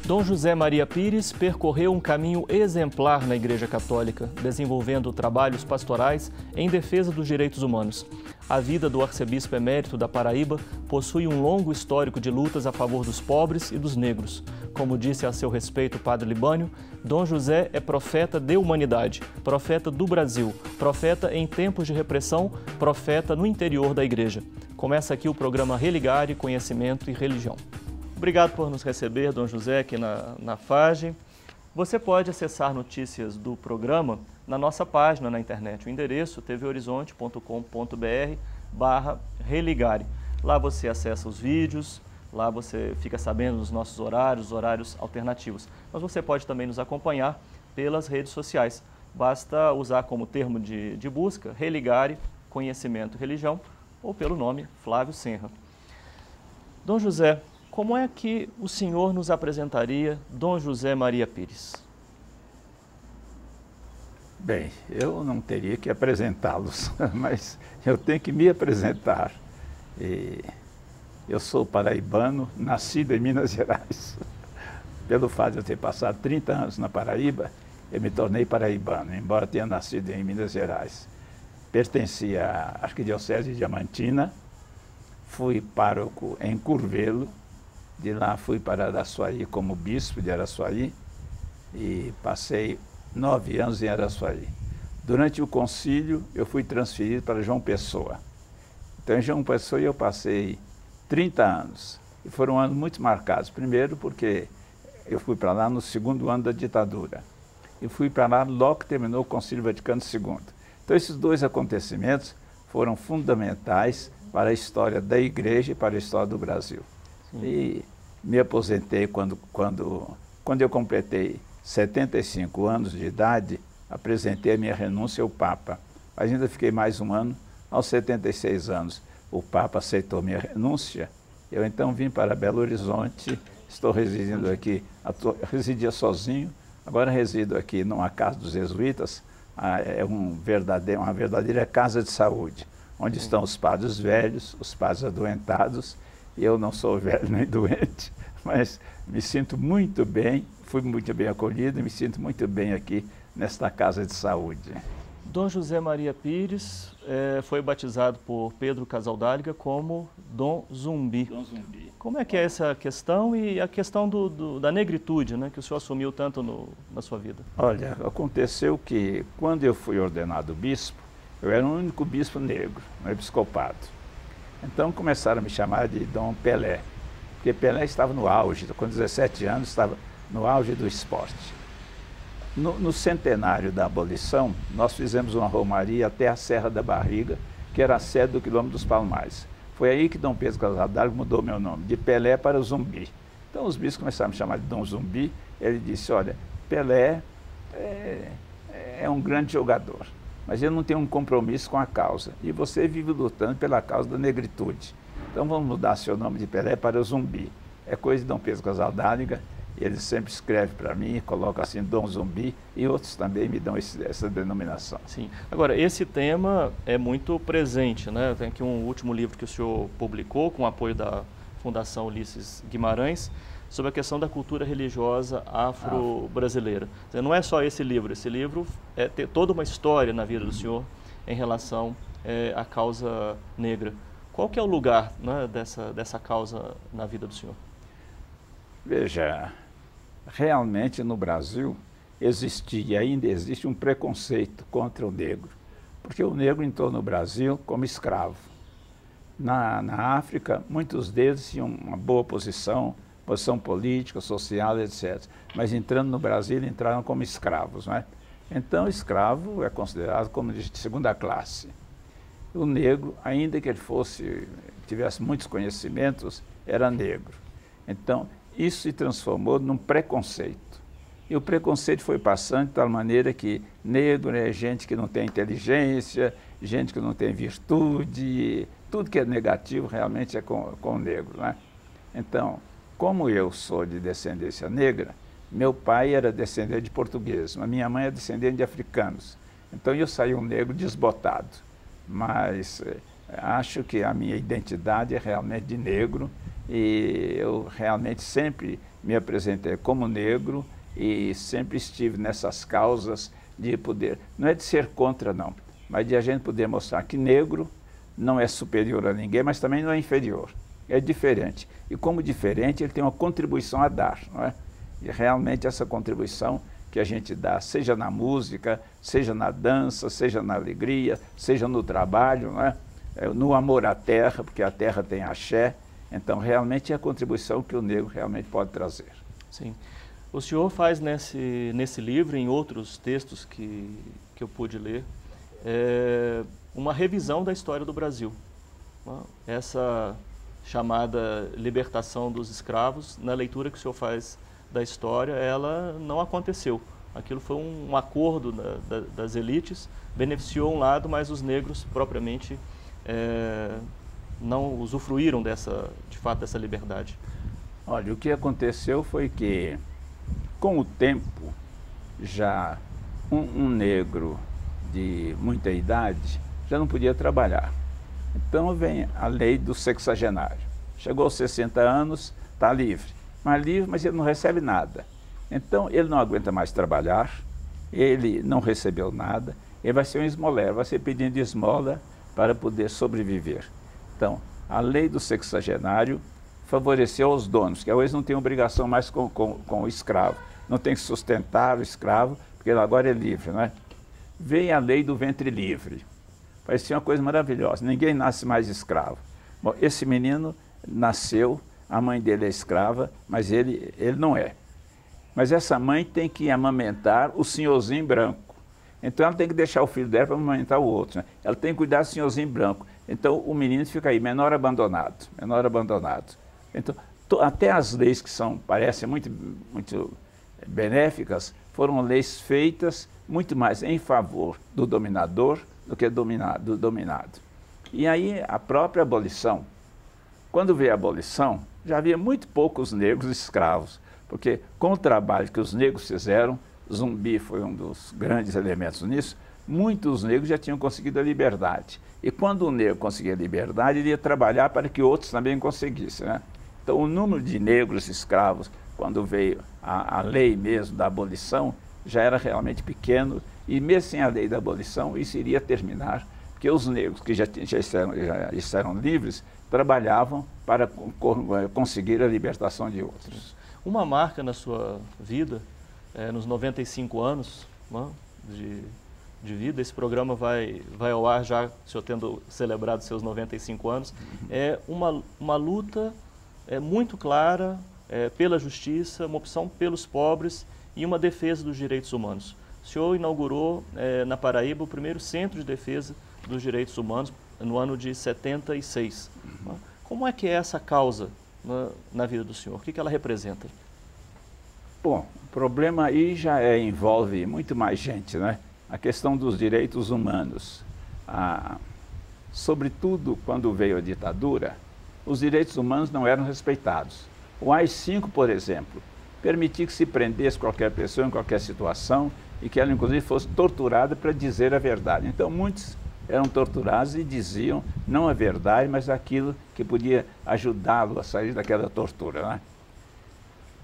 Dom José Maria Pires percorreu um caminho exemplar na Igreja Católica, desenvolvendo trabalhos pastorais em defesa dos direitos humanos. A vida do arcebispo emérito da Paraíba possui um longo histórico de lutas a favor dos pobres e dos negros. Como disse a seu respeito o padre Libânio, Dom José é profeta de humanidade, profeta do Brasil, profeta em tempos de repressão, profeta no interior da Igreja. Começa aqui o programa Religare, Conhecimento e Religião. Obrigado por nos receber, Dom José, aqui na FAGE. Você pode acessar notícias do programa na nossa página na internet. O endereço tvhorizonte.com.br/religare. Lá você acessa os vídeos, lá você fica sabendo dos nossos horários, horários alternativos. Mas você pode também nos acompanhar pelas redes sociais. Basta usar como termo de busca Religare, Conhecimento e Religião, ou pelo nome Flávio Senra. Dom José, como é que o senhor nos apresentaria Dom José Maria Pires? Bem, eu não teria que apresentá-los, mas eu tenho que me apresentar. Eu sou paraibano, nascido em Minas Gerais. Pelo fato de eu ter passado 30 anos na Paraíba, eu me tornei paraibano, embora tenha nascido em Minas Gerais. Pertenci à Arquidiocese de Diamantina, fui pároco em Curvelo. De lá fui para Araçuaí como bispo de Araçuaí e passei 9 anos em Araçuaí. Durante o concílio, eu fui transferido para João Pessoa. Então, em João Pessoa, eu passei 30 anos. E foram anos muito marcados. Primeiro, porque eu fui para lá no segundo ano da ditadura. E fui para lá logo que terminou o Concílio Vaticano II. Então, esses dois acontecimentos foram fundamentais para a história da Igreja e para a história do Brasil. E me aposentei quando eu completei 75 anos de idade, apresentei a minha renúncia ao Papa. Mas ainda fiquei mais um ano, aos 76 anos. O Papa aceitou minha renúncia, eu então vim para Belo Horizonte, estou residindo aqui, residia sozinho, agora resido aqui numa casa dos jesuítas, é uma verdadeira casa de saúde, onde estão os padres velhos, os padres adoentados. Eu não sou velho nem doente, mas me sinto muito bem, fui muito bem acolhido e me sinto muito bem aqui nesta casa de saúde. Dom José Maria Pires foi batizado por Pedro Casaldáliga como Dom Zumbi. Dom Zumbi. Como é que é essa questão e a questão da negritude, né, que o senhor assumiu tanto na sua vida? Olha, aconteceu que quando eu fui ordenado bispo, eu era o único bispo negro no episcopado. Então começaram a me chamar de Dom Pelé, porque Pelé estava no auge, com 17 anos estava no auge do esporte. No centenário da abolição, nós fizemos uma romaria até a Serra da Barriga, que era a sede do Quilômetro dos Palmares. Foi aí que Dom Pedro Casaldáliga mudou meu nome, de Pelé para Zumbi. Então os bispos começaram a me chamar de Dom Zumbi. Ele disse, olha, Pelé é um grande jogador, mas ele não tem um compromisso com a causa. E você vive lutando pela causa da negritude. Então vamos mudar seu nome de Pelé para Zumbi. É coisa de Dom Pedro Casaldáliga. Ele sempre escreve para mim, coloca assim Dom Zumbi, e outros também me dão essa denominação. Sim. Agora, esse tema é muito presente, né? Tem aqui um último livro que o senhor publicou, com o apoio da Fundação Ulisses Guimarães, sobre a questão da cultura religiosa afro-brasileira. Não é só esse livro tem toda uma história na vida do senhor em relação à causa negra. Qual que é o lugar, né, dessa causa na vida do senhor? Veja, realmente no Brasil existia e ainda existe um preconceito contra o negro, porque o negro entrou no Brasil como escravo. Na África, muitos deles tinham uma boa posição política, social, etc. Mas entrando no Brasil, entraram como escravos, não é? Então, escravo é considerado como de segunda classe. O negro, ainda que ele tivesse muitos conhecimentos, era negro. Então, isso se transformou num preconceito. E o preconceito foi passando de tal maneira que negro é gente que não tem inteligência, gente que não tem virtude, tudo que é negativo realmente é com o negro, né? Então, como eu sou de descendência negra, meu pai era descendente de português, mas minha mãe é descendente de africanos. Então eu saí um negro desbotado, mas acho que a minha identidade é realmente de negro e eu realmente sempre me apresentei como negro e sempre estive nessas causas de poder, não é de ser contra não, mas de a gente poder mostrar que negro não é superior a ninguém, mas também não é inferior, é diferente. E como diferente, ele tem uma contribuição a dar, não é? E realmente essa contribuição que a gente dá, seja na música, seja na dança, seja na alegria, seja no trabalho, não é? No amor à terra, porque a terra tem axé, então realmente é a contribuição que o negro realmente pode trazer. Sim. O senhor faz nesse livro, em outros textos que eu pude ler, uma revisão da história do Brasil. Essa chamada libertação dos escravos, na leitura que o senhor faz da história, ela não aconteceu. Aquilo foi um acordo das elites, beneficiou um lado, mas os negros propriamente não usufruíram de fato dessa liberdade. Olha, o que aconteceu foi que, com o tempo, já um negro de muita idade já não podia trabalhar. Então vem a lei do sexagenário. Chegou aos 60 anos, está livre, mas ele não recebe nada. Então ele não aguenta mais trabalhar, ele não recebeu nada, ele vai ser um esmoleiro, vai ser pedindo esmola para poder sobreviver. Então, a lei do sexagenário favoreceu os donos, que hoje não tem obrigação mais com o escravo, não tem que sustentar o escravo, porque ele agora é livre, não é? Vem a lei do ventre livre. Parecia uma coisa maravilhosa, ninguém nasce mais escravo. Bom, esse menino nasceu, a mãe dele é escrava, mas ele não é. Mas essa mãe tem que amamentar o senhorzinho branco. Então ela tem que deixar o filho dela para amamentar o outro, né? Ela tem que cuidar do senhorzinho branco. Então o menino fica aí, menor abandonado, menor abandonado. Então, até as leis que parecem muito benéficas, foram leis feitas muito mais em favor do dominador do que do dominado. E aí a própria abolição, quando veio a abolição, já havia muito poucos negros escravos, porque com o trabalho que os negros fizeram, Zumbi foi um dos grandes elementos nisso, muitos negros já tinham conseguido a liberdade. E quando o negro conseguia a liberdade, ele ia trabalhar para que outros também conseguissem, né? Então o número de negros escravos, quando veio a lei mesmo da abolição, já era realmente pequeno, e mesmo sem a lei da abolição, isso iria terminar, porque os negros que já estavam livres, trabalhavam para conseguir a libertação de outros. Uma marca na sua vida, nos 95 anos de vida, esse programa vai ao ar já, o senhor tendo celebrado seus 95 anos, é uma luta muito clara pela justiça, uma opção pelos pobres e uma defesa dos direitos humanos. O senhor inaugurou na Paraíba o primeiro centro de defesa dos direitos humanos no ano de 76. Como é que é essa causa na vida do senhor? O que ela representa? Bom, o problema aí já envolve muito mais gente, né? A questão dos direitos humanos. Sobretudo quando veio a ditadura, os direitos humanos não eram respeitados. O AI-5, por exemplo, permitia que se prendesse qualquer pessoa em qualquer situação e que ela, inclusive, fosse torturada para dizer a verdade. Então, muitos eram torturados e diziam não a verdade, mas aquilo que podia ajudá-lo a sair daquela tortura, né?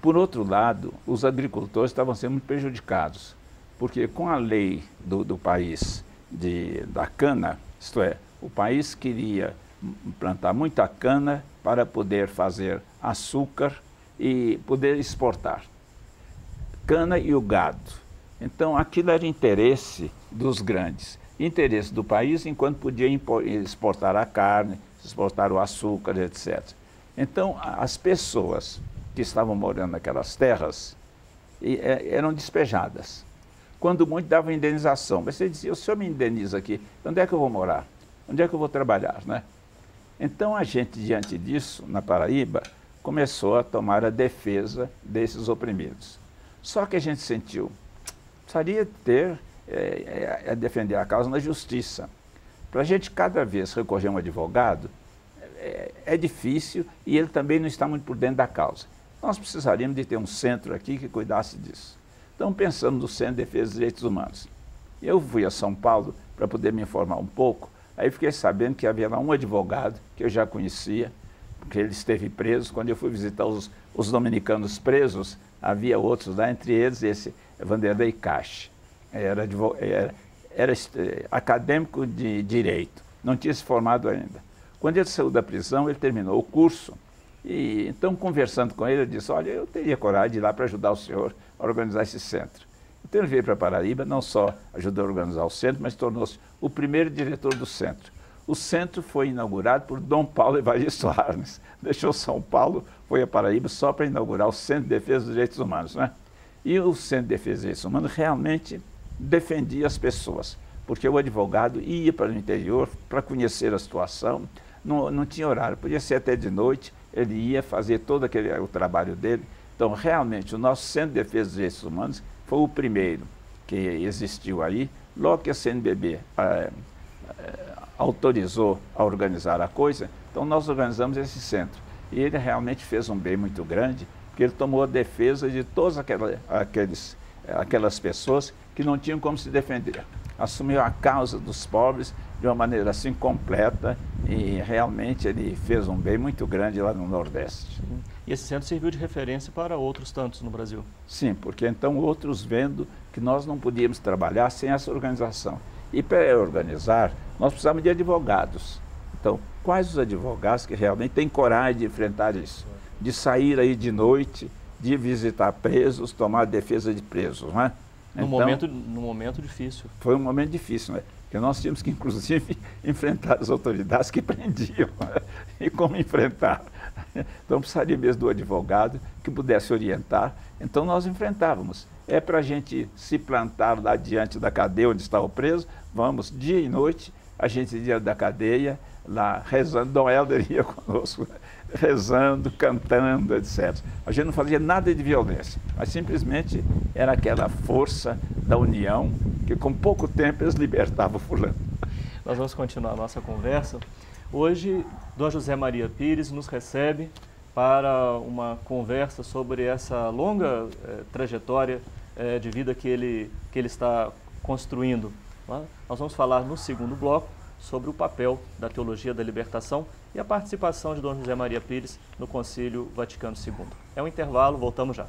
Por outro lado, os agricultores estavam sendo muito prejudicados, porque com a lei do país da cana, isto é, o país queria plantar muita cana para poder fazer açúcar e poder exportar. Cana e o gado. Então, aquilo era interesse dos grandes. Interesse do país, enquanto podia exportar a carne, exportar o açúcar, etc. Então, as pessoas que estavam morando naquelas terras eram despejadas. Quando muito, davam indenização. Mas você dizia, o senhor me indeniza aqui, onde é que eu vou morar? Onde é que eu vou trabalhar, né? Então, a gente, diante disso, na Paraíba, começou a tomar a defesa desses oprimidos. Só que a gente sentiu, precisaria defender a causa na justiça. Para a gente, cada vez recorrer a um advogado, é difícil e ele também não está muito por dentro da causa. Nós precisaríamos de ter um centro aqui que cuidasse disso. Então, pensamos no Centro de Defesa dos Direitos Humanos. Eu fui a São Paulo para poder me informar um pouco, aí fiquei sabendo que havia lá um advogado que eu já conhecia, porque ele esteve preso. Quando eu fui visitar os dominicanos presos, havia outros lá, entre eles esse Vanderlei Cache. Era acadêmico de Direito, não tinha se formado ainda. Quando ele saiu da prisão, ele terminou o curso, e então, conversando com ele, eu disse: olha, eu teria coragem de ir lá para ajudar o senhor a organizar esse centro. Então ele veio para Paraíba, não só ajudou a organizar o centro, mas tornou-se o primeiro diretor do centro. O centro foi inaugurado por Dom Paulo Evaristo Arnes. Deixou São Paulo, foi a Paraíba só para inaugurar o Centro de Defesa dos Direitos Humanos, né? E o Centro de Defesa dos Direitos Humanos realmente defendia as pessoas, porque o advogado ia para o interior para conhecer a situação, não tinha horário, podia ser até de noite, ele ia fazer todo o trabalho dele. Então, realmente, o nosso Centro de Defesa dos Direitos Humanos foi o primeiro que existiu aí. Logo que a CNBB autorizou a organizar a coisa, então nós organizamos esse centro. E ele realmente fez um bem muito grande, porque ele tomou a defesa de todas aquelas pessoas que não tinham como se defender. Assumiu a causa dos pobres de uma maneira assim completa, e realmente ele fez um bem muito grande lá no Nordeste. E esse centro serviu de referência para outros tantos no Brasil? Sim, porque então outros vendo que nós não podíamos trabalhar sem essa organização. E para organizar, nós precisamos de advogados. Então, quais os advogados que realmente têm coragem de enfrentar isso? De sair aí de noite, de visitar presos, tomar defesa de presos, não é? Num momento difícil. Foi um momento difícil, né? Porque nós tínhamos que, inclusive, enfrentar as autoridades que prendiam. Né? E como enfrentar? Então, precisaria mesmo do advogado que pudesse orientar. Então, nós enfrentávamos. É para a gente se plantar lá diante da cadeia onde estava o preso, vamos, dia e noite, a gente ia da cadeia, lá rezando. Dom Helder ia conosco, rezando, cantando, etc. A gente não fazia nada de violência, mas simplesmente era aquela força da união que com pouco tempo eles libertavam fulano. Nós vamos continuar a nossa conversa. Hoje, Dom José Maria Pires nos recebe para uma conversa sobre essa longa trajetória de vida que ele está construindo. Tá? Nós vamos falar no segundo bloco sobre o papel da teologia da libertação e a participação de Dom José Maria Pires no Concílio Vaticano II. É um intervalo, voltamos já.